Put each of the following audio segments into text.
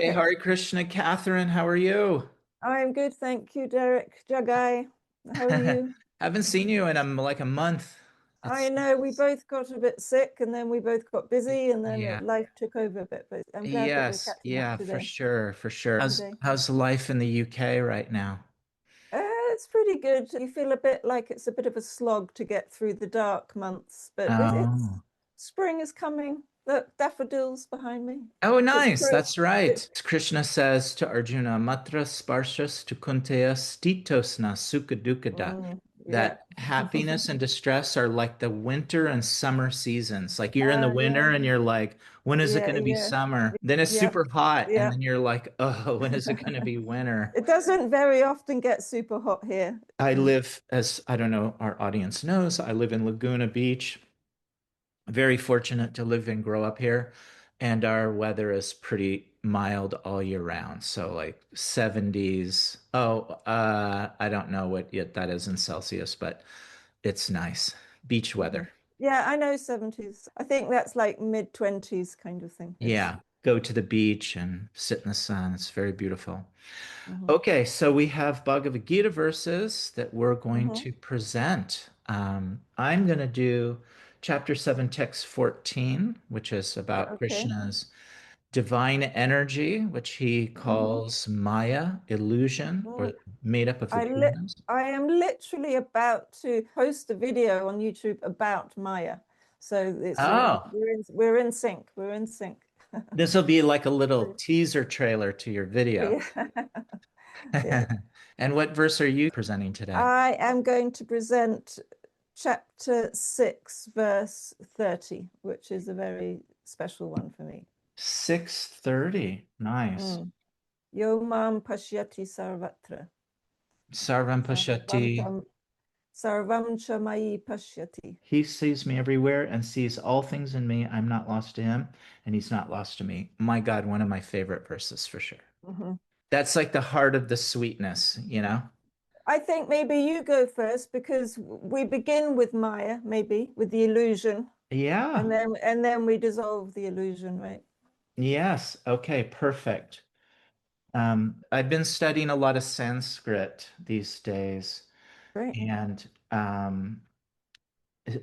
Hey, Hare Krishna, Catherine, how are you? I'm good, thank you, Derek. Jagai, how are you? Haven't seen you in like a month. I It's know we both got a bit sick and then we both got busy and then yeah. life took over a bit, but I'm glad that we're Yes, catching up yeah, for today. sure, for sure. How's Today. how's life in the UK right now? It's pretty good. You feel a bit like it's a bit of a slog to get through the dark months, but it's Oh. spring is coming. Look, daffodils behind me. Oh, It's nice. true. That's right. It's Krishna says to Arjuna, Matra sparshas tu kunteya stitosna sukha dukkha. yeah. That happiness and distress are like the winter and summer seasons. Like you're in the winter Yeah, and you're like, when is it yeah, going to be yeah, summer? Then it's yeah, super hot. And yeah. then you're like, oh, when is it going to be winter? It doesn't very often get super hot here. I Mm. live, as I don't know, our audience knows, I live in Laguna Beach. Very fortunate to live and grow up here. And our weather is pretty mild all year round. So like 70s. Oh, I don't know what yet that is in Celsius, but it's nice. Beach Mhm. weather. Yeah, I know 70s. I think that's like mid 20s kind of thing ish. Yeah. Go to the beach and sit in the sun. It's very beautiful. Hmm. Okay, so we have Bhagavad Gita verses that we're going Hmm. to present. I'm going to do chapter 7, text 14, which is about Okay. Krishna's divine energy, which he Hmm. calls Maya, illusion, or made up of the gunas. I am literally about to post a video on YouTube about Maya. So it's Oh, we're in sync. We're in sync. this will be like a little teaser trailer to your video. Yeah. Yeah. And what verse are you presenting today? I am going to present chapter 6, verse 30, which is a very special one for me. 6:30. Nice. Mm. Yo mam pashyati sarvatra. Sarvam Sarvam Pashyati. tam, sarvam cha mayi pashyati. He sees me everywhere and sees all things in me. I'm not lost to him, and he's not lost to me. My God, one of my favorite verses for sure. Mhm. That's like the heart of the sweetness, you know? I think maybe you go first because we begin with Maya, maybe with the illusion, Yeah. and then we dissolve the illusion, right? Yes. Okay, perfect. I've been studying a lot of Sanskrit these days Right. and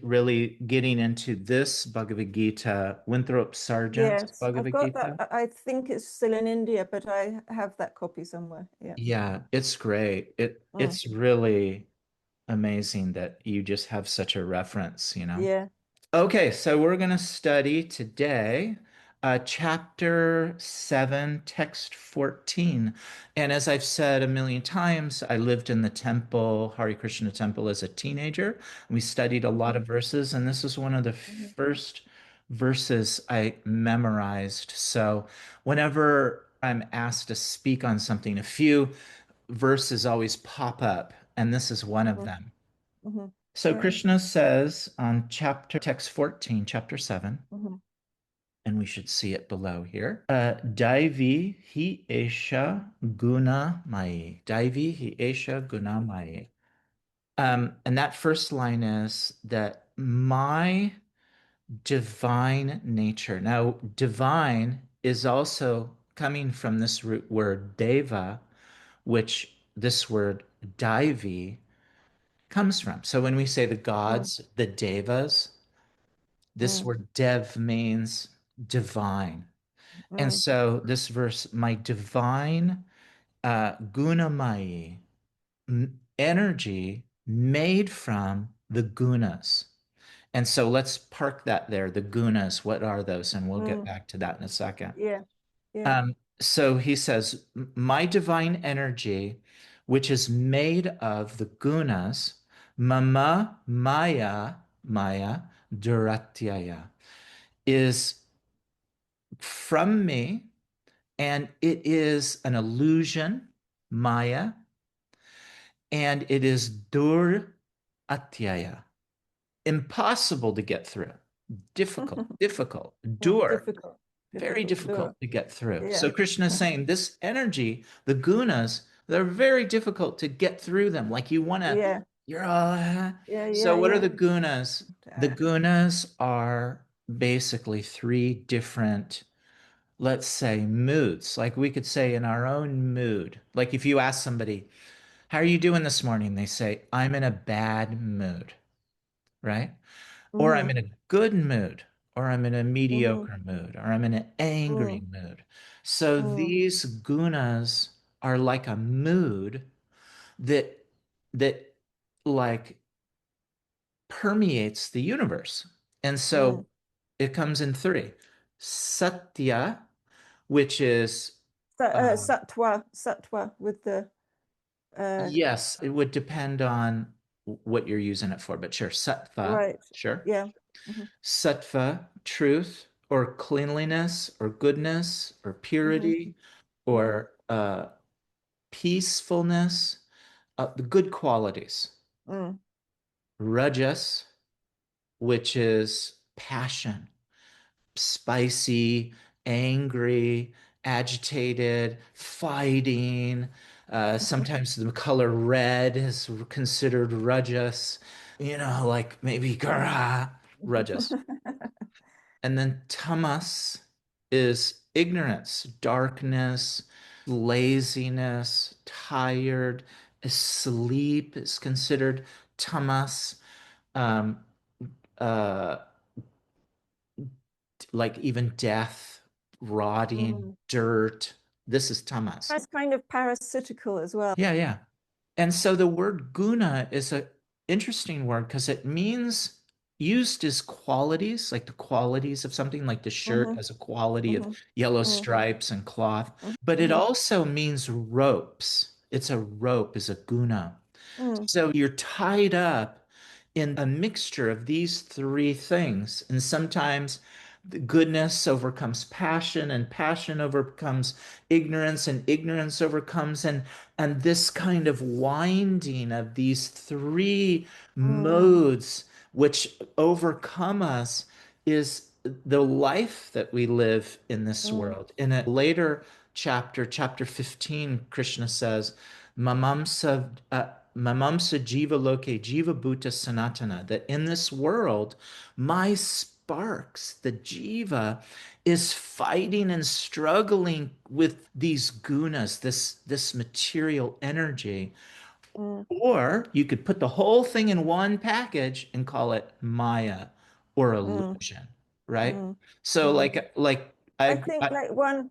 really getting into this Bhagavad Gita, Winthrop Sargent's Yes, I've Bhagavad got that. Gita. I think it's still in India, but I have that copy somewhere. Yeah. Yeah, it's great. Mm. It's really amazing that you just have such a reference, you know? Yeah. Okay, so we're going to study today chapter 7, text 14. And as I've said a million times, I lived in the temple, Hare Krishna temple, as a teenager. We studied a lot Hmm. of verses, and this is one of the Hmm. first verses I memorized. So whenever I'm asked to speak on something, a few verses always pop up, and this is one of Hmm. them. Hmm. So Right. Krishna says on chapter text 14, chapter 7, Hmm. and we should see it below here. Daivi hi esha guna mai. Daivi hi esha guna mai. And that first line is that my divine nature. Now, divine is also coming from this root word deva, which this word daivi comes from. So when we say the Mm. gods, the devas, this Mm. word dev means divine. And Mm. so this verse, my divine gunamai, energy made from the gunas. And so let's park that there. The gunas, what are those? And we'll get Mm. back to that in a second. Yeah. Yeah. So he says, my divine energy, which is made of the gunas, mama maya duratyaya, is from me, and it is an illusion, maya, and it is dur atyaya, impossible to get through, difficult, dur, Difficult. very Difficult. difficult Sure. to get through. Yeah. So Krishna is saying this energy, the gunas, they're very difficult to get through them. Like you want to, Yeah. you're all. Yeah. So Yeah. what are Yeah. the gunas? The gunas are basically three different. let's say, moods. Like we could say in our own mood. Like if you ask somebody, how are you doing this morning? They say, I'm in a bad mood, right? Or I'm Mm-hmm. in a good mood, or I'm in a Mm-hmm. mediocre mood, or I'm in an angry Mm, mood. So mm, these gunas are like a mood that like permeates the universe. And so mm. it comes in three. Satya, which is Sattva, sattva with the uh, yes, it would depend on what you're using it for, but sure, sattva, right. sure. Yeah. Mm-hmm. Sattva, truth or cleanliness or goodness or Mm-hmm. purity Mm-hmm. or peacefulness, the good qualities. Mm, Rajas, which is passion, spicy, angry, agitated, fighting. Sometimes the color red is considered rajas, like maybe grah, rajas. And then tamas is ignorance, darkness, laziness, tired, sleep is considered tamas. Um, uh, like even death, rotting, mm. dirt. This is tamas. That's kind of parasitical as well. Yeah, yeah. And so the word guna is a interesting word because it means used as qualities, like the qualities of something, like the shirt Mm-hmm. has a quality of Mm-hmm. yellow Mm, stripes and cloth, but it mm-hmm. also means ropes. It's a rope, is a guna. Mm, So you're tied up in a mixture of these three things. And sometimes the goodness overcomes passion, and passion overcomes ignorance, and ignorance overcomes, and this kind of winding of these three mm, modes which overcome us is the life that we live in this mm, world. In a later chapter, chapter 15, Krishna says, Mamamsa jiva loke jiva bhuta sanatana, that in this world, my sparks, the jiva, is fighting and struggling with these gunas, this material energy. mm, Or you could put the whole thing in one package and call it Maya or mm, illusion, right? mm, So mm. like I think like one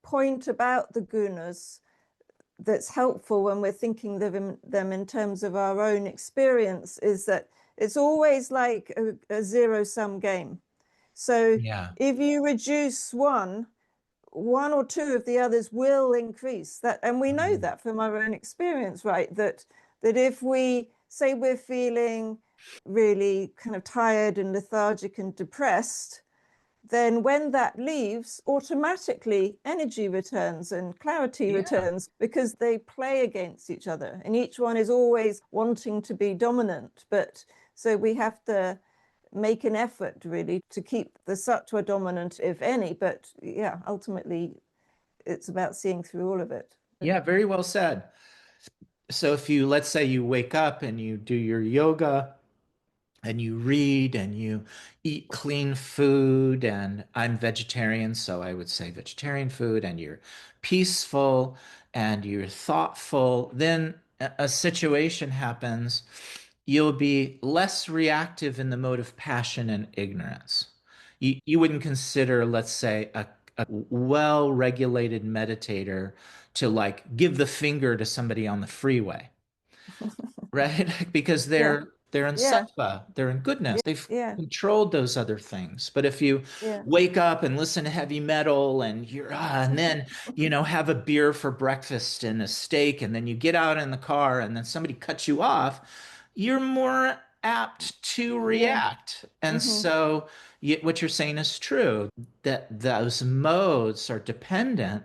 point about the gunas that's helpful when we're thinking of them in terms of our own experience is that it's always like a zero-sum game. So yeah, if you reduce one or two of the others will increase that, and we know mm, that from our own experience, right? That if we say we're feeling really kind of tired and lethargic and depressed, then when that leaves, automatically energy returns and clarity yeah. returns because they play against each other. And each one is always wanting to be dominant. But so we have to make an effort really to keep the sattva dominant, if any. But yeah, ultimately, it's about seeing through all of it. Yeah, very well said. So if you, let's say you wake up and you do your yoga and you read and you eat clean food, and I'm vegetarian, so I would say vegetarian food, and you're peaceful and you're thoughtful, then a situation happens, you'll be less reactive in the mode of passion and ignorance. You wouldn't consider, let's say, a well-regulated meditator to like give the finger to somebody on the freeway, right? Because Yeah, they're in yeah, sattva, they're in goodness. They've yeah, controlled those other things. But if you yeah. wake up and listen to heavy metal and you're and then have a beer for breakfast and a steak, and then you get out in the car and then somebody cuts you off, you're more apt to Yeah. react. And Mm-hmm. so what you're saying is true, that those modes are dependent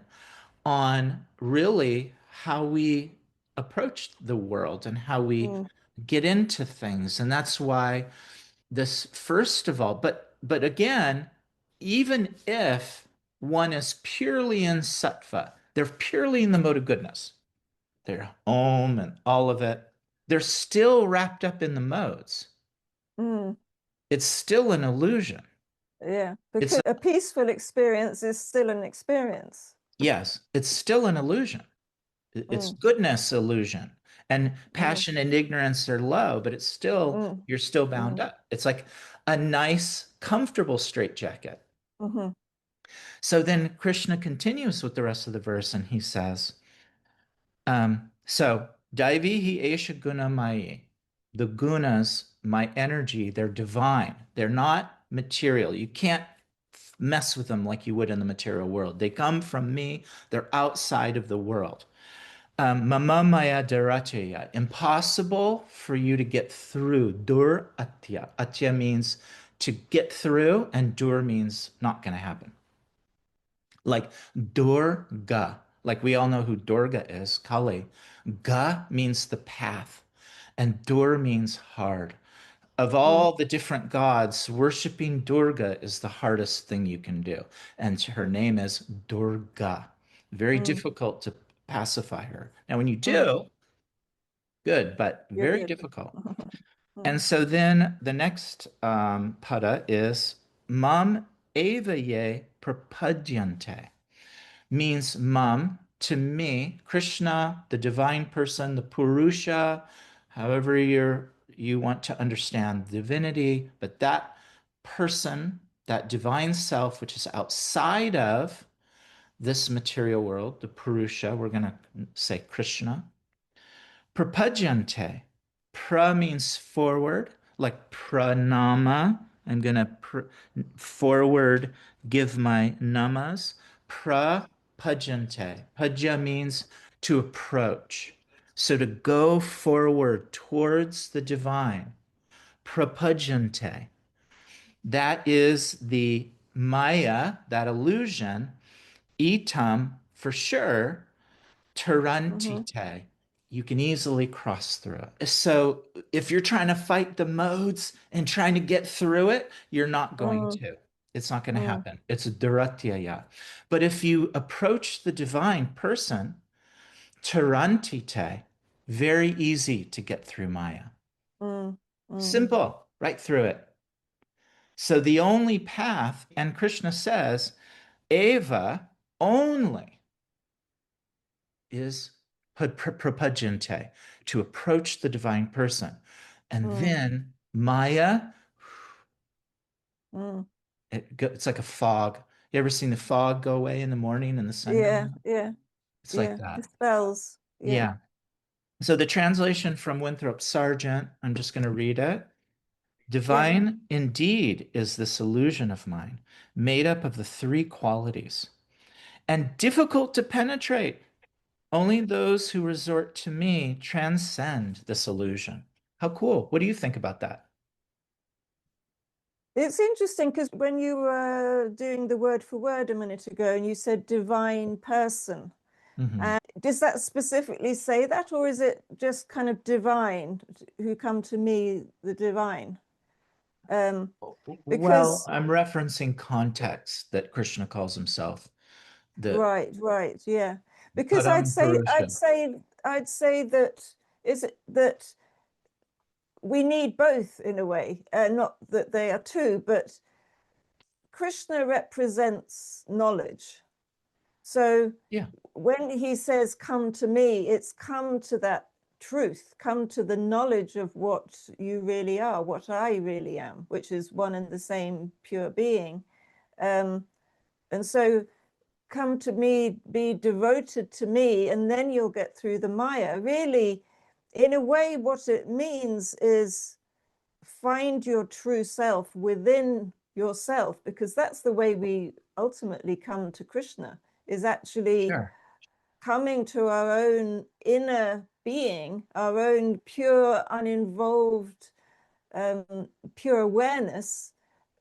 on really how we approach the world and how we Mm, get into things. And that's why this, first of all, but again, even if one is purely in sattva, they're purely in the mode of goodness, they're om and all of it, they're still wrapped up in the modes. mm, It's still an illusion. Yeah, It's because a peaceful experience is still an experience. yes, it's still an illusion. It's Mm, goodness illusion. And mm, passion and ignorance are low, but it's still, mm, you're still bound mm, up. It's like a nice, comfortable straitjacket. mhm, So then Krishna continues with the rest of the verse and he says, so Daivihi Esha Guna Mai, the gunas, my energy, they're divine. They're not material. You can't mess with them like you would in the material world. They come from me. They're outside of the world. Mama Maya Darateya, impossible for you to get through. Dur Atya. Atya means to get through, and dur means not going to happen. Like Durga, like we all know who Durga is, Kali. Ga means the path, and Dur means hard. Of mm, all the different gods, worshiping Durga is the hardest thing you can do. And her name is Durga. Very mm, difficult to pacify her. Now, when you mm. do, good, but You're very good. difficult. And Mm, so then the next pada is Mam Evaye Prapadyante, means mum to me, Krishna, the divine person, the Purusha, however you want to understand divinity, but that person, that divine self, which is outside of this material world, the Purusha, we're going to say Krishna. Prapajante. Pra means forward, like pranama. I'm going to forward give my namas. Prapajante. Paja means to approach. So to go forward towards the divine. Prapajante. That is the maya, that illusion. Itam, for sure, mhm, Tarantite. You can easily cross through it. So if you're trying to fight the modes and trying to get through it, you're not going mm, to. It's not going to mm, happen. It's a duratyaya. But if you approach the divine person, Tarantite, very easy to get through Maya. mm, mm, Simple, right through it. So the only path, and Krishna says, Eva only is prapajante, to approach the divine person. And mm, then Maya, mm. it's like a fog. You ever seen the fog go away in the morning and the sun come Yeah, out? yeah, It's like yeah. that. Dispels. Yeah. Yeah. So the translation from Winthrop Sargent, I'm just going to read it. Yeah. Divine indeed is this illusion of mine, made up of the three qualities, and difficult to penetrate. Only those who resort to me transcend this illusion. How cool. What do you think about that? It's interesting because when you were doing the word for word a minute ago and you said divine person, Mhm. does that specifically say that, or is it just kind of divine who come to me, the divine? Um, Well, because I'm referencing context that Krishna calls himself the right, yeah. Because Param Purusha. I'd say that is it that we need both in a way, not that they are two, but Krishna represents knowledge. So Yeah, when he says, come to me, it's come to that truth, come to the knowledge of what you really are, what I really am, which is one and the same pure being. Um, and so come to me, be devoted to me, and then you'll get through the Maya. Really, in a way, what it means is find your true self within yourself, because that's the way we ultimately come to Krishna, is actually sure. coming to our own inner being, our own pure, uninvolved, pure awareness,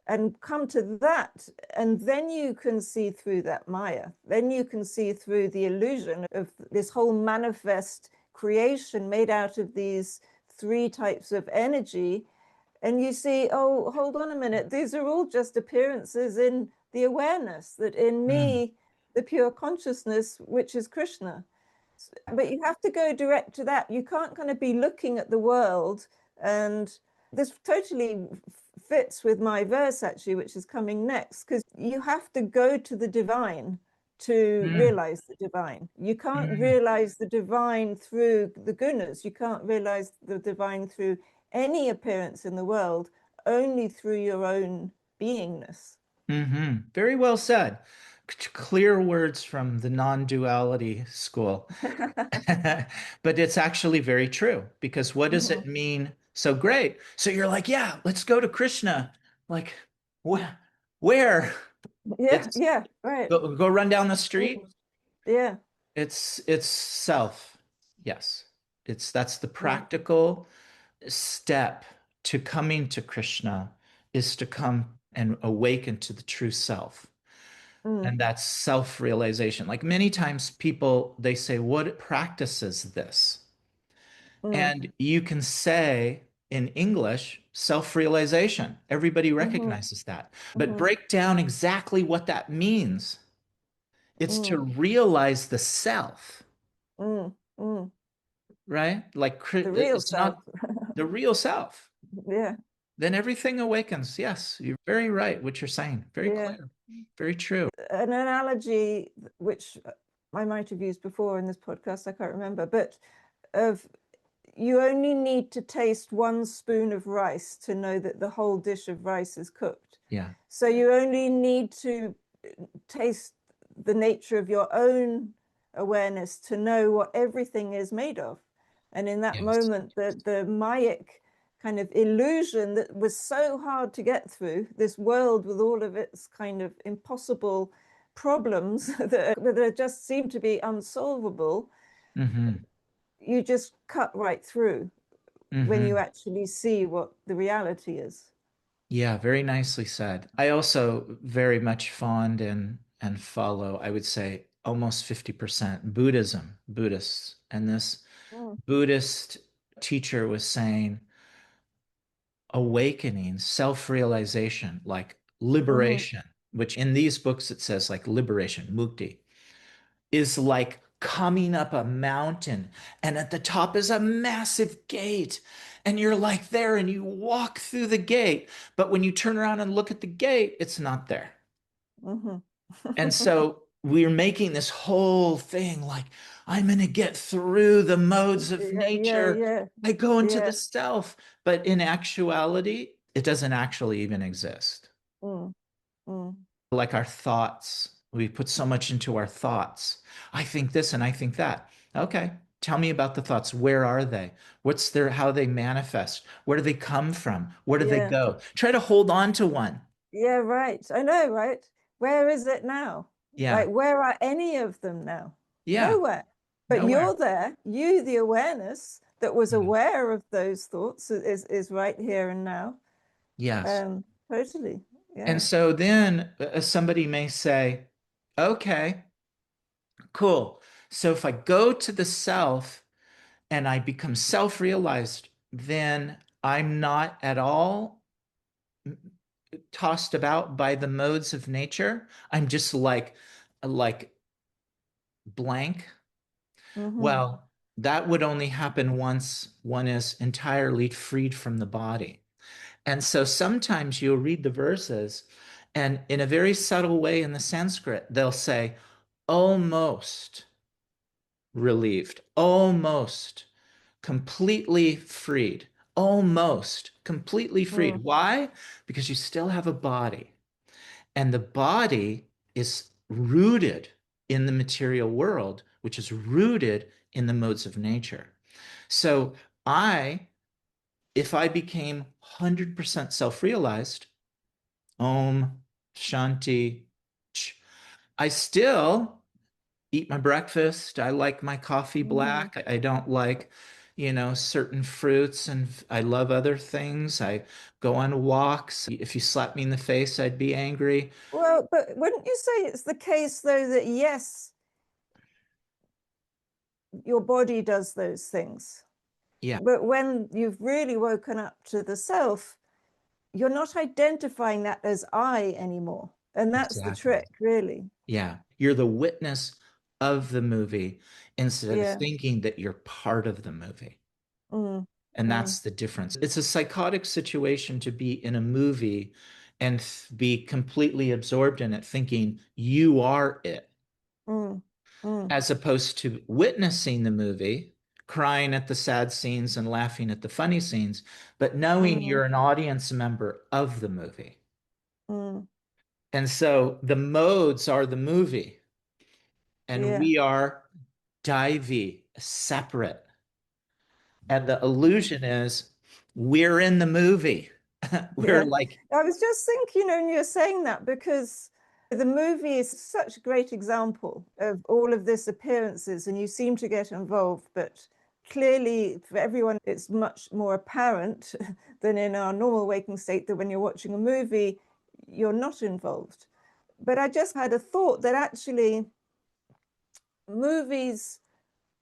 and come to that. And then you can see through that Maya. Then you can see through the illusion of this whole manifest creation made out of these three types of energy. And you see, oh, hold on a minute, these are all just appearances in the awareness that in Mm, me, the pure consciousness, which is Krishna. But you have to go direct to that. You can't kind of be looking at the world, and this totally fits with my verse actually, which is coming next, because you have to go to the divine to Mm, realize the divine. You can't mm, realize the divine through the gunas. You can't realize the divine through any appearance in the world, only through your own beingness. Very well said. Clear words from the non-duality school. But it's actually very true because what does it Mhm. mean? So great. So you're like, yeah, let's go to Krishna. Like, wh where? Yeah, It's yeah, right. go run down the street. Mm. Yeah. It's self. Yes. That's the Mm. practical step to coming to Krishna is to come and awaken to the true self. Mm. And that's self-realization. Like many times people, they say, what practices this? Mm. And you can say in English, self-realization. Everybody Mhm. recognizes that. But Mhm. break down exactly what that means. It's to Mm. realize the self, Mm. Mm. right? Like The real it's self. not the real self. Yeah. Then everything awakens. Yes, you're very right, what you're saying. Very Yeah. clear, very true. An analogy which I might have used before in this podcast, I can't remember, but of you only need to taste one spoon of rice to know that the whole dish of rice is cooked. Yeah. So you only need to taste the nature of your own awareness to know what everything is made of. And in that Yes. moment, the Mayic kind of illusion that was so hard to get through, this world with all of its kind of impossible problems that just seem to be unsolvable, hmm you just cut right through when you hmm actually see what the reality is. Yeah, very nicely said. I also very much fond and follow, I would say, almost 50% Buddhism, Buddhists. And this Mm. Buddhist teacher was saying awakening, self-realization, like Mm-hmm. liberation, which in these books it says like liberation, mukti, is like coming up a mountain and at the top is a massive gate and you're like there and you walk through the gate, but when you turn around and look at the gate, it's not there. Mm-hmm. And so we're making this whole thing like I'm going to get through the modes of Yeah, yeah, nature. yeah, I go into yeah. the self, but in actuality it doesn't actually even exist. Mm, mm. Like our thoughts. We put so much into our thoughts. I think this and I think that. Okay, tell me about the thoughts. Where are they? What's their, how they manifest? Where do they come from? Where do they Yeah, go? Try to hold on to one. yeah, right. I know, right? Where is it now? Yeah, Like, where are any of them now? yeah, Nowhere. But nowhere. you're there. You, the awareness that was Yeah. aware of those thoughts, is right here and now. Yes. Totally. And Yeah. so then somebody may say, okay, cool. So if I go to the self and I become self-realized, then I'm not at all tossed about by the modes of nature. I'm just like blank. Mm-hmm. Well, that would only happen once one is entirely freed from the body. And so sometimes you'll read the verses, and in a very subtle way in the Sanskrit, they'll say, almost relieved, almost completely freed, almost completely freed. Mm, Why? Because you still have a body. And the body is rooted in the material world, which is rooted in the modes of nature. So I, if I became 100% self-realized, Om, Shanti, I still eat my breakfast. I like my coffee mm-hmm. black. I don't like, certain fruits, and I love other things. I go on walks. If you slap me in the face, I'd be angry. Well, but wouldn't you say it's the case, though, that yes, your body does those things, Yeah, but when you've really woken up to the self, you're not identifying that as I anymore. And that's the exactly. trick, really. Yeah. You're the witness of the movie instead of Yeah. thinking that you're part of the movie. Mm. And mm, that's the difference. It's a psychotic situation to be in a movie and be completely absorbed in it, thinking you are it, mm, mm, as opposed to witnessing the movie, crying at the sad scenes and laughing at the funny scenes, but knowing mm, you're an audience member of the movie. mm. And so the modes are the movie, and Yeah. we are divey, separate. And the Mm. illusion is we're in the movie. We're Yeah. like, I was just thinking, when you're saying that, because the movie is such a great example of all of this appearances, and you seem to get involved, but clearly for everyone, it's much more apparent than in our normal waking state that when you're watching a movie, you're not involved. But I just had a thought that actually movies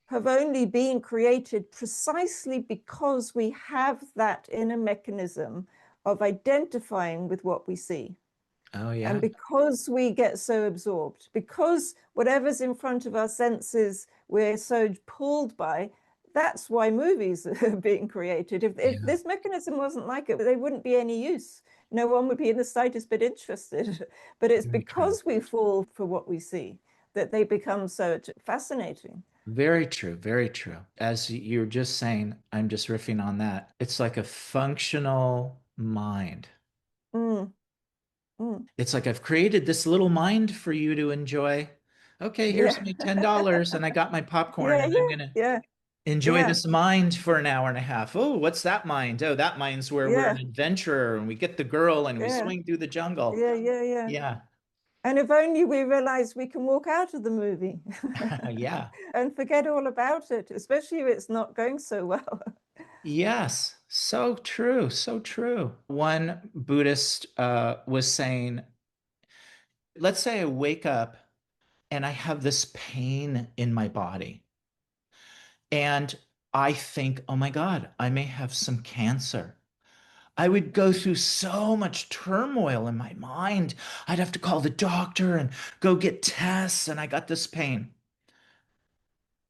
have only been created precisely because we have that inner mechanism of identifying with what we see. oh, yeah, And because we get so absorbed, because whatever's in front of our senses, we're so pulled by, that's why movies are being created. If yeah, this mechanism wasn't like it, they wouldn't be any use. No one would be in the slightest bit interested. But it's very true. because we fall for what we see that they become so fascinating. Very true. Very true. As you're just saying, I'm just riffing on that. It's like a functional mind. Mm, mm. It's like I've created this little mind for you to enjoy. Okay, here's Yeah. my $10 and I got my popcorn Yeah, and I'm yeah, gonna yeah, enjoy yeah, this mind for an hour and a half. Oh, what's that mind? Oh, that mind's where we're an yeah, adventurer and we get the girl and we yeah, swing through the jungle. yeah, yeah, yeah. Yeah. And if only we realize we can walk out of the movie Yeah. and forget all about it, especially if it's not going so well. Yes. So true. So true. One Buddhist was saying, let's say I wake up and I have this pain in my body. And I think, oh my God, I may have some cancer. I would go through so much turmoil in my mind. I'd have to call the doctor and go get tests, and I got this pain.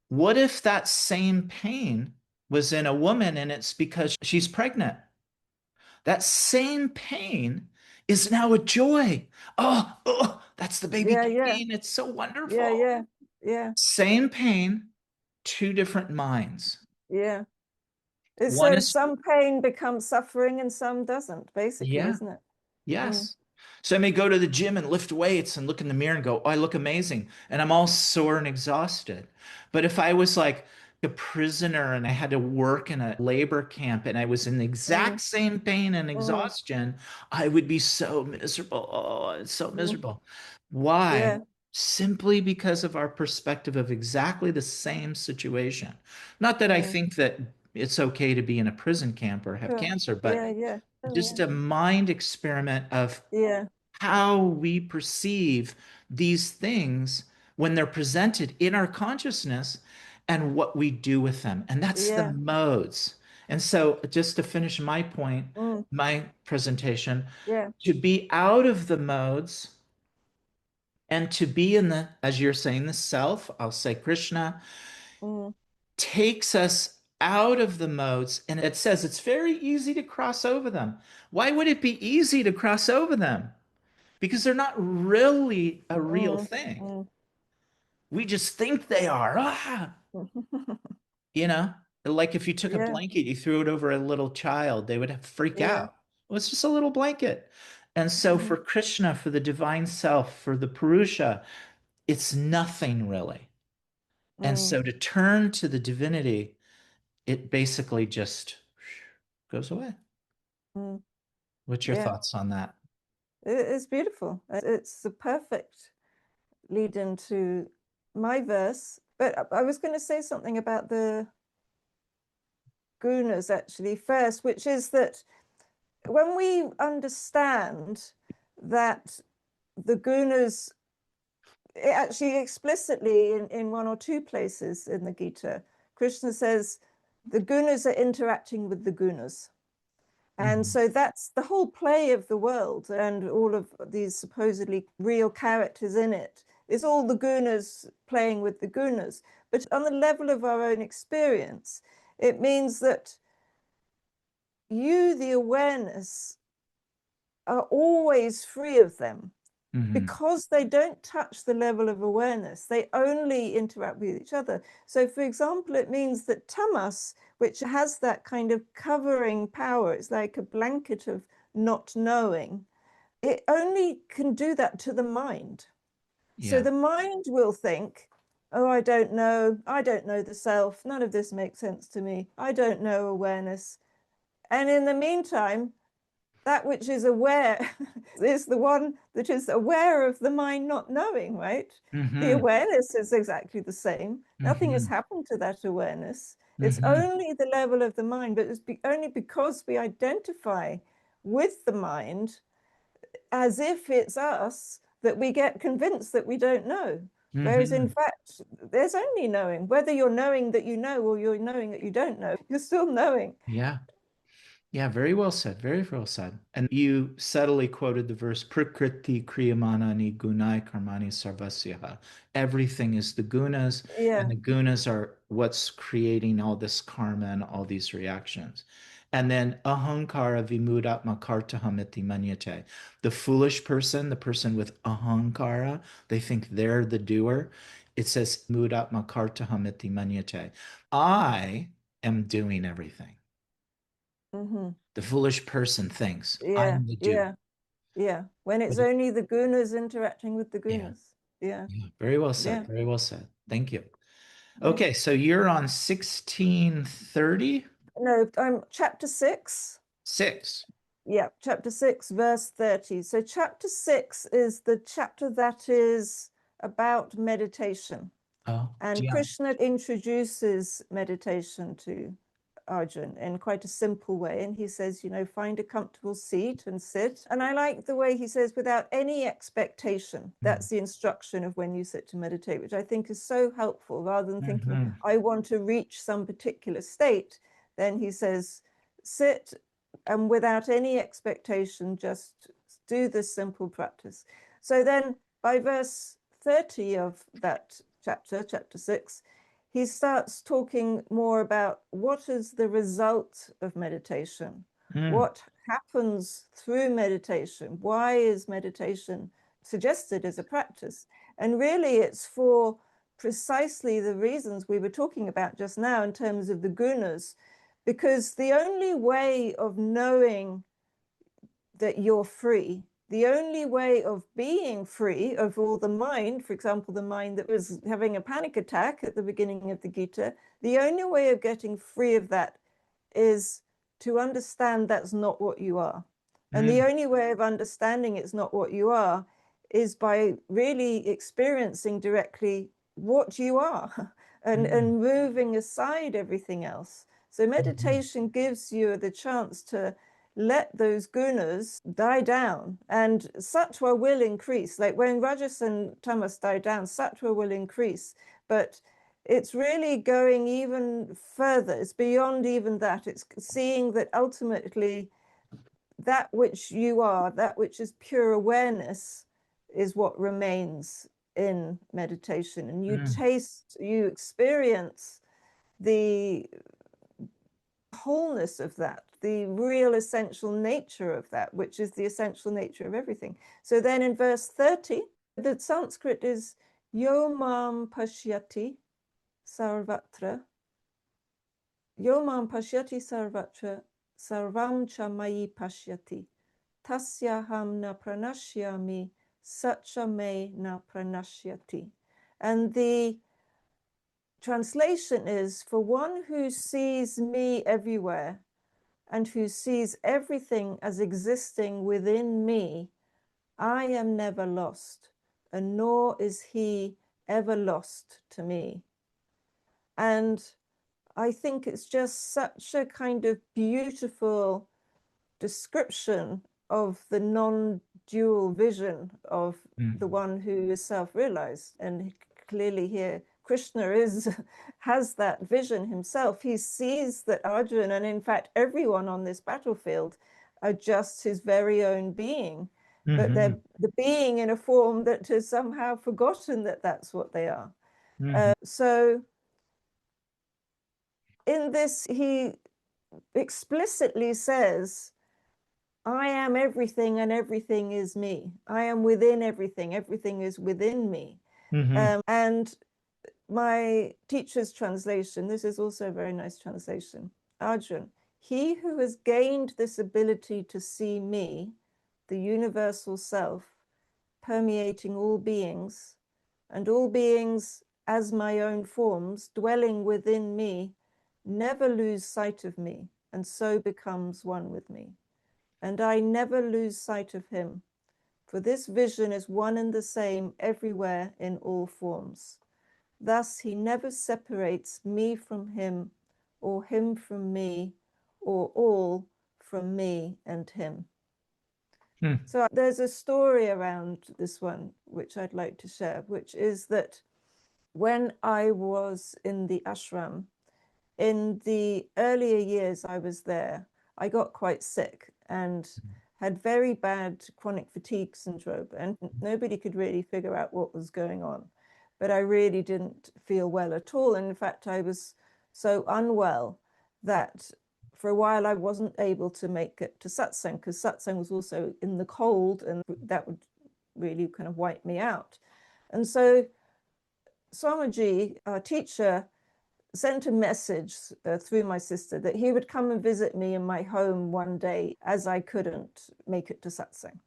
What if that same pain was in a woman and it's because she's pregnant? That same pain is now a joy. Oh, that's the baby Yeah, yeah, coming. It's so yeah, wonderful. yeah, yeah, Same pain, two different minds. yeah. One So is, some pain becomes suffering and some doesn't, basically, yeah, isn't it? Mm, yes. So I may go to the gym and lift weights and look in the mirror and go, oh, I look amazing. And I'm all sore and exhausted. But if I was like a prisoner and I had to work in a labor camp and I was in the exact mm, same pain and mm, exhaustion, I would be so miserable. Oh, it's so mm. miserable. Why? Yeah, Simply because of our perspective of exactly the same situation. Not that I mm. think that it's okay to be in a prison camp or have Sure. cancer, but Yeah, yeah, just a mind experiment of yeah, how we perceive these things when they're presented in our consciousness and what we do with them. And that's the yeah, modes. And so, just to finish my point, mm, my presentation, yeah, to be out of the modes and to be in the, as you're saying, the self, I'll say Krishna, mm, takes us out of the modes. And it says it's very easy to cross over them. Why would it be easy to cross over them? Because they're not really a real mm, thing. mm. We just think they are. You know, like if you took a Yeah, blanket, you threw it over a little child, they would freak yeah, out. Well, it's just a little blanket. And so mm, for Krishna, for the divine self, for the Purusha, it's nothing really. And mm, so to turn to the divinity, it basically just goes away. mm. What's your Yeah. thoughts on that? It's beautiful. It's the perfect lead into my verse. But I was going to say something about the gunas actually first, which is that when we understand that the gunas, actually explicitly in one or two places in the Gita, Krishna says the gunas are interacting with the gunas. And Mhm. so that's the whole play of the world, and all of these supposedly real characters in it is all the gunas playing with the gunas. But on the level of our own experience, it means that you, the awareness, are always free of them. Because they don't touch the level of awareness, they only interact with each other. So, for example, it means that tamas, which has that kind of covering power, it's like a blanket of not knowing, it only can do that to the mind. So the mind will think, oh, I don't know the self, none of this makes sense to me, I don't know awareness. And in the meantime, that which is aware is the one that is aware of the mind not knowing, right? The awareness is exactly the same. Nothing has happened to that awareness. It's only the level of the mind, but it's only because we identify with the mind as if it's us that we get convinced that we don't know. Whereas in fact, there's only knowing. Whether you're knowing that you know or you're knowing that you don't know, you're still knowing. Yeah. Yeah, very well said. Very well said. And you subtly quoted the verse, Prakriti Kriyamanani Gunai Karmani Sarvasyaha. Everything is the gunas, and Yeah. the gunas are what's creating all this karma and all these reactions. And then ahankara vimudatma kartahamiti manyate. The foolish person, the person with ahankara, they think they're the doer. It says mudatma kartahamiti manyate. I am doing everything. The foolish person thinks, Yeah, I'm the doer. yeah, yeah. When it's But it- only the gunas interacting with the yeah, gunas. Yeah, yeah, very well said. yeah, Very well said. Thank you. yeah. Okay, so you're on 1636. No, I'm chapter 6. Yeah, chapter 6, verse 30. So chapter 6 is the chapter that is about meditation. Oh, And yeah. Krishna introduces meditation to Arjun in quite a simple way. And he says, find a comfortable seat and sit. And I like the way he says, without any expectation. That's the instruction of when you sit to meditate, which I think is so helpful. Rather than thinking, I want to reach some particular state, then he says, sit and without any expectation, just do this simple practice. So then by verse 30 of that chapter 6, he starts talking more about what is the result of meditation, what happens through meditation, why is meditation suggested as a practice. And really it's for precisely the reasons we were talking about just now in terms of the gunas, because the only way of knowing that you're free, the only way of being free of all the mind, for example, the mind that was having a panic attack at the beginning of the Gita, the only way of getting free of that is to understand that's not what you are. And the only way of understanding it's not what you are is by really experiencing directly what you are and moving aside everything else. So meditation gives you the chance to let those gunas die down, and sattva will increase. Like when rajas and tamas die down, sattva will increase, but it's really going even further. It's beyond even that. It's seeing that ultimately that which you are, that which is pure awareness, is what remains in meditation. And you taste, you experience the wholeness of that, the real essential nature of that, which is the essential nature of everything. So then in verse 30, the Sanskrit is yo mam pashyati sarvatra, yo mam pashyati sarvatra, sarvam cha mayi pashyati, tasyaham na pranashyami, satcha me na pranashyati. And the translation is, for one who sees me everywhere and who sees everything as existing within me, I am never lost, and nor is he ever lost to me. And I think it's just such a kind of beautiful description of the non-dual vision of the one who is self-realized. And clearly here Krishna has that vision himself. He sees that Arjuna, and in fact everyone on this battlefield, are just his very own being, but they're the being in a form that has somehow forgotten that that's what they are. So in this, he explicitly says, I am everything and everything is me. I am within everything. Everything is within me. And my teacher's translation, this is also a very nice translation. Arjun, he who has gained this ability to see me, the universal self, permeating all beings, and all beings as my own forms, dwelling within me, never lose sight of me, and so becomes one with me. And I never lose sight of him, for this vision is one and the same everywhere in all forms. Thus he never separates me from him, or him from me, or all from me and him. So there's a story around this one, which I'd like to share, which is that when I was in the ashram, in the earlier years I was there, I got quite sick and had very bad chronic fatigue syndrome, and nobody could really figure out what was going on. But I really didn't feel well at all. And in fact, I was so unwell that for a while I wasn't able to make it to satsang, because satsang was also in the cold, and that would really kind of wipe me out. And so Swamiji, our teacher, sent a message through my sister that he would come and visit me in my home one day as I couldn't make it to satsang.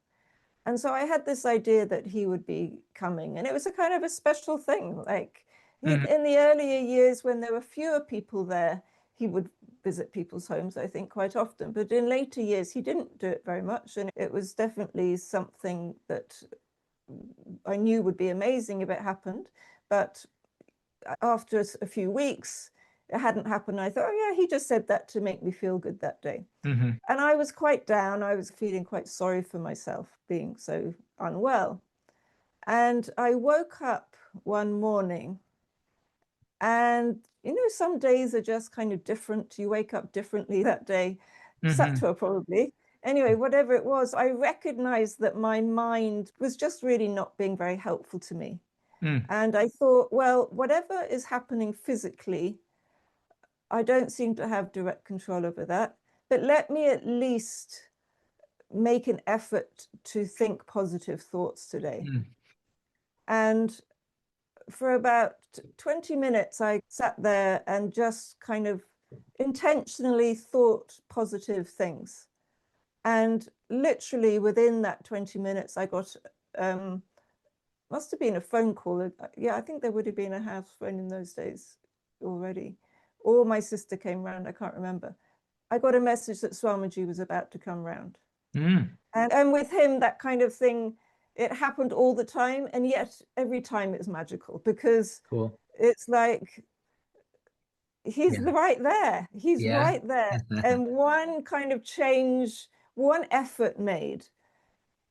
And so I had this idea that he would be coming, and it was a kind of a special thing. Like in the earlier years when there were fewer people there, he would visit people's homes, I think, quite often. But in later years, he didn't do it very much. And it was definitely something that I knew would be amazing if it happened. But after a few weeks, it hadn't happened. I thought, oh yeah, he just said that to make me feel good that day. And I was quite down. I was feeling quite sorry for myself being so unwell. And I woke up one morning, and you know, some days are just kind of different. You wake up differently that day. Sattva probably. Anyway, whatever it was, I recognized that my mind was just really not being very helpful to me. And I thought, well, whatever is happening physically, I don't seem to have direct control over that. But let me at least make an effort to think positive thoughts today. And for about 20 minutes, I sat there and just kind of intentionally thought positive things. And literally within that 20 minutes, I got, must have been a phone call. Yeah, I think there would have been a house phone in those days already. Or my sister came round, I can't remember. I got a message that Swamiji was about to come round. And with him, that kind of thing, it happened all the time. And yet every time it's magical, because it's like, he's right there. He's right there. And one kind of change, one effort made,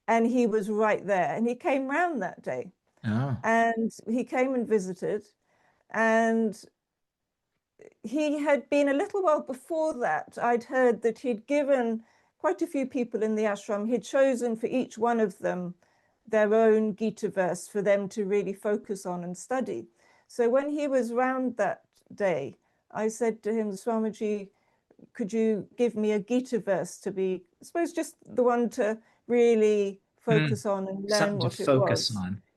and he was right there. And he came round that day. And he came and visited. And he had been, a little while before that, I'd heard that he'd given quite a few people in the ashram, he'd chosen for each one of them their own Gita verse for them to really focus on and study. So when he was round that day, I said to him, Swamiji, could you give me a Gita verse to be, I suppose, just the one to really focus on and learn what it was.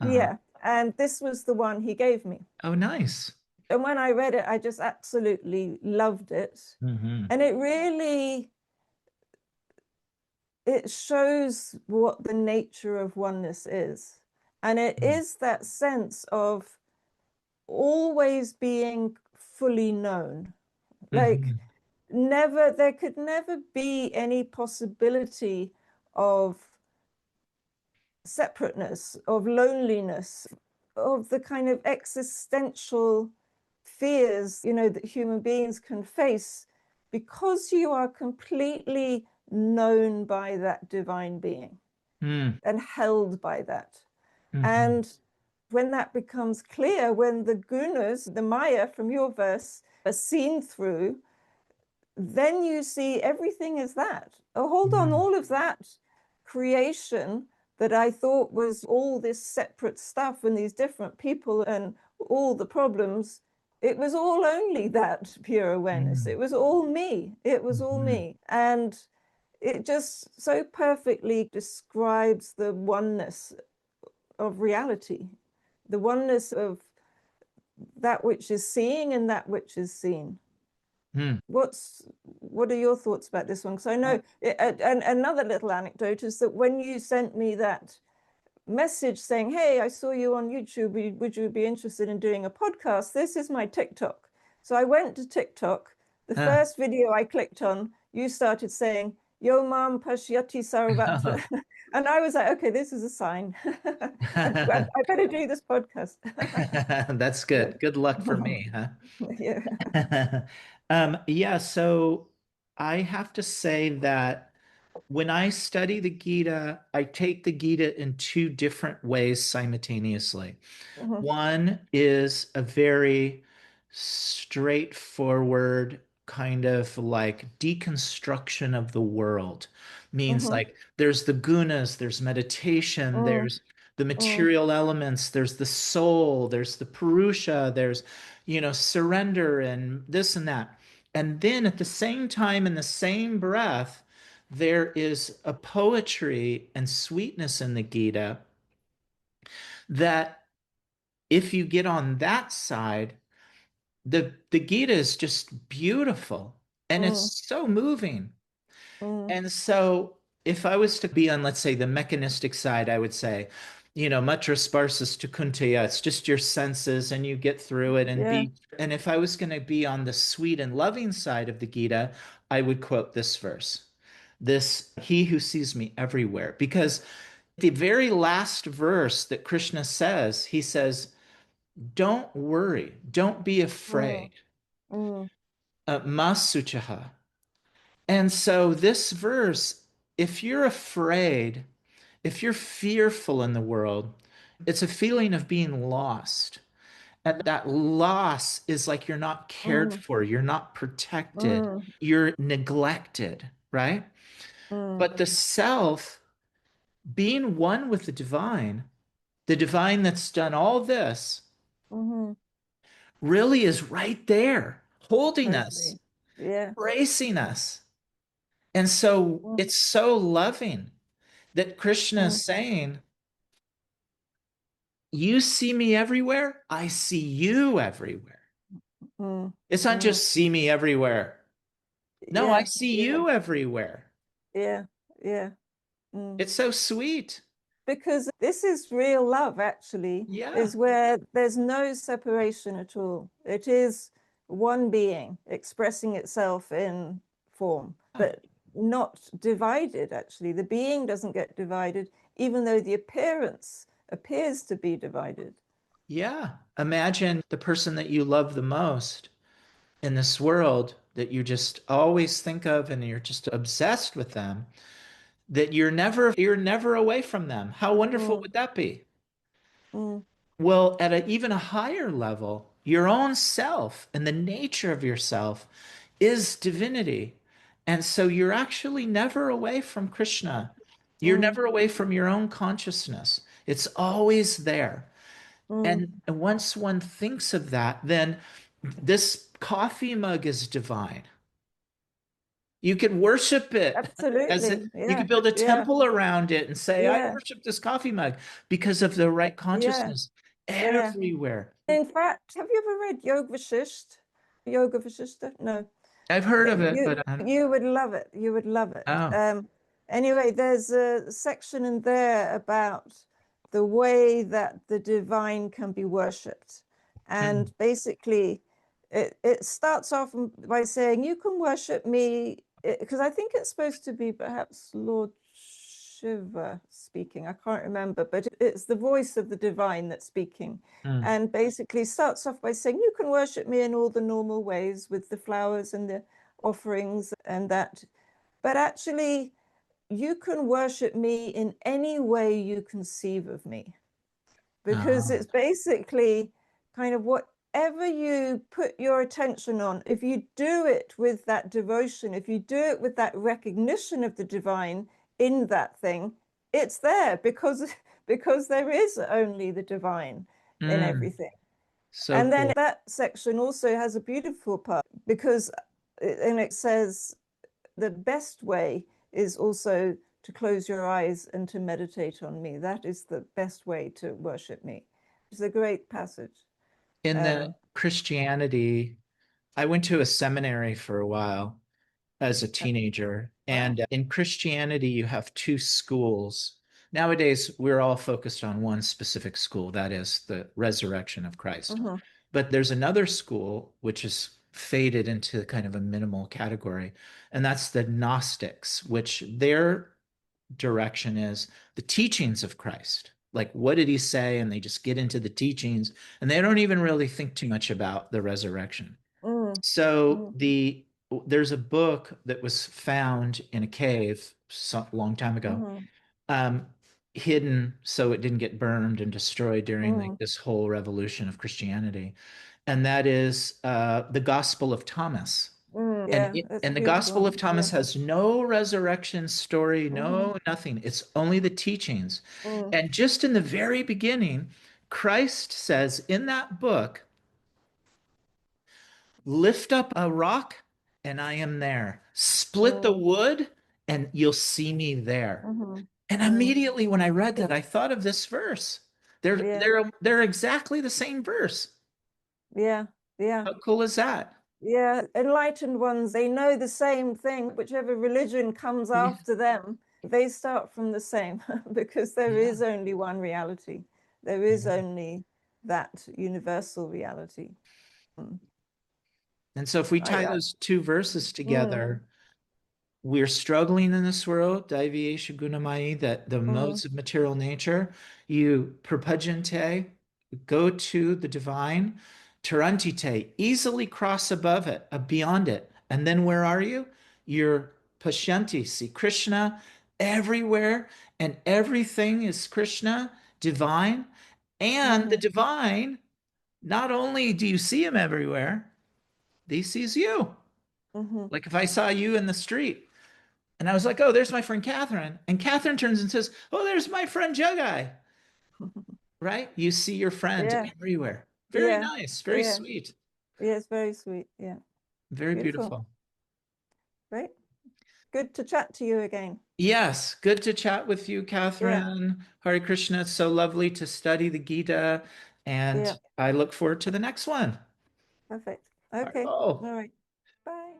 Yeah, and this was the one he gave me. Oh, nice. And when I read it, I just absolutely loved it. And it really, it shows what the nature of oneness is. And it is that sense of always being fully known. Like never, there could never be any possibility of separateness, of loneliness, of the kind of existential fears, you know, that human beings can face, because you are completely known by that divine being and held by that. And when that becomes clear, when the gunas, the maya from your verse, are seen through, then you see everything is that. Oh, hold on, all of that creation that I thought was all this separate stuff and these different people and all the problems it was all only that pure awareness. It was all me. It was all Mhm. me. And it just so perfectly describes the oneness of reality, the oneness of that which is seeing and that which is seen. Mm. What are your thoughts about this one? Because I know, and another little anecdote is that when you sent me that message saying, hey, I saw you on YouTube, would you be interested in doing a podcast? This is my TikTok. So I went to TikTok. The Ah. first video I clicked on, you started saying, Yo mam pashyati sarvatra. And I was like, okay, this is a sign. I better do this podcast. That's good. Good luck for me, huh? Yeah. Yeah, so I have to say that when I study the Gita, I take the Gita in two different ways simultaneously. Mhm, One is a very straightforward kind of like deconstruction of the world. Means mhm, like there's the gunas, there's meditation, mm, there's the mm, material elements, there's the soul, there's the purusha, there's, surrender and this and that. And then at the same time, in the same breath, there is a poetry and sweetness in the Gita that if you get on that side, the Gita is just beautiful and mm, it's so moving. mm. And so if I was to be on, let's say, the mechanistic side, I would say, matra sparsus tu kuntaya, it's just your senses and you get through it and Yeah. be. And if I was going to be on the sweet and loving side of the Gita, I would quote this verse. This, he who sees me everywhere, because the very last verse that Krishna says, he says, don't worry, don't be afraid. Mm, mm, Masuchaha. And so this verse, if you're afraid, if you're fearful in the world, it's a feeling of being lost. And that loss is like you're not cared mm, for, you're not protected, mm, you're neglected, right? mm, But the self, being one with the divine that's done all this, mhm. really is right there, holding I us, see. Yeah. embracing us. And so Mm, it's so loving that Krishna mm, is saying, you see me everywhere, I see you everywhere. mm, It's not mm. just see me everywhere. No, I Yeah. see Yeah. you everywhere. Yeah. Yeah. Mm. It's so sweet. Because this is real love, actually, Yeah. is where there's no separation at all. It is one being expressing itself in form, but not divided, actually. The being doesn't get divided, even though the appearance appears to be divided. Yeah. Imagine the person that you love the most in this world that you just always think of and you're just obsessed with them, that you're never away from them. How wonderful Mm, would that be? mm, Well, at even a higher level, your own self and the nature of yourself is divinity. And so you're actually never away from Krishna. You're mm, never away from your own consciousness. It's always there. mm. And once one thinks of that, then this coffee mug is divine. You can worship it as Absolutely. you Yeah. could build a Yeah. temple around it and say, I Yeah. worship this coffee mug because of the right Yeah. consciousness Yeah. everywhere. In fact, have you ever read Yoga Vasisht? Yoga Vasishta? No. I've heard of it, You but I don't. you would love it. You would love it. Oh. Anyway, there's a section in there about the way that the divine can be worshipped. Hmm. And basically, it starts off by saying, you can worship me, because I think it's supposed to be perhaps Lord Shiva speaking. I can't remember, but it's the voice of the divine that's speaking. Hmm. And basically starts off by saying, you can worship me in all the normal ways with the flowers and the offerings and that. But actually, you can worship me in any way you conceive of me, because Oh. it's basically kind of whatever you put your attention on, if you do it with that devotion, if you do it with that recognition of the divine in that thing, it's there because there is only the divine in Hmm. everything. So And then cool. that section also has a beautiful part because, and it says the best way is also to close your eyes and to meditate on me. That is the best way to worship me. It's a great passage. In the Um, Christianity, I went to a seminary for a while as a teenager. wow. And in Christianity, you have two schools. Nowadays, we're all focused on one specific school, that is the resurrection of Christ. Mm-hmm. But there's another school which is faded into kind of a minimal category, and that's the Gnostics, which their direction is the teachings of Christ. Like, what did he say? And they just get into the teachings and they don't even really think too much about the resurrection. Mm, So mm, there's a book that was found in a cave long time ago, mm-hmm, um, hidden so it didn't get burned and destroyed during mm, this whole revolution of Christianity, and that is the Gospel of Thomas. mm. And Yeah, that's and the Gospel beautiful. of Yeah. Thomas has no resurrection story, Mm-hmm, no nothing. It's only the teachings. mm, And just in the very beginning, Christ says in that book, lift up a rock and I am there. Split the mm, wood and you'll see me there. mm-hmm, And mm. immediately when I read that, I thought of this verse. They're Yeah, they're they're exactly the same verse. yeah, yeah. How cool is that? Yeah, enlightened ones, they know the same thing. Whichever religion comes Yeah. after them, they start from the same because there Yeah. is only one reality. There is only that universal reality. Mm. And so if we I, tie I those two verses mm, together, we're struggling in this world, Daivi Gunamai, that the mm, modes of material nature, you perpugente, go to the divine, tarantite, easily cross above it, beyond it. And then where are you? You're pashanti, see Krishna everywhere, and everything is Krishna, divine. And the mm-hmm, divine, not only do you see him everywhere, he sees you. mm-hmm. Like if I saw you in the street, and I was like, oh, there's my friend Catherine. And Catherine turns and says, oh, there's my friend Jagai, right? You see your friend Yeah, everywhere. Very yeah, nice, very yeah, sweet, yeah, it's very sweet. Yeah, very beautiful. beautiful. Great. Good to chat to you again. Yes, good to chat with you, Yeah, Catherine. Hare Krishna. It's so lovely to study the Gita. yeah, And I look forward to the next one. perfect. Okay, Oh. all right. Bye.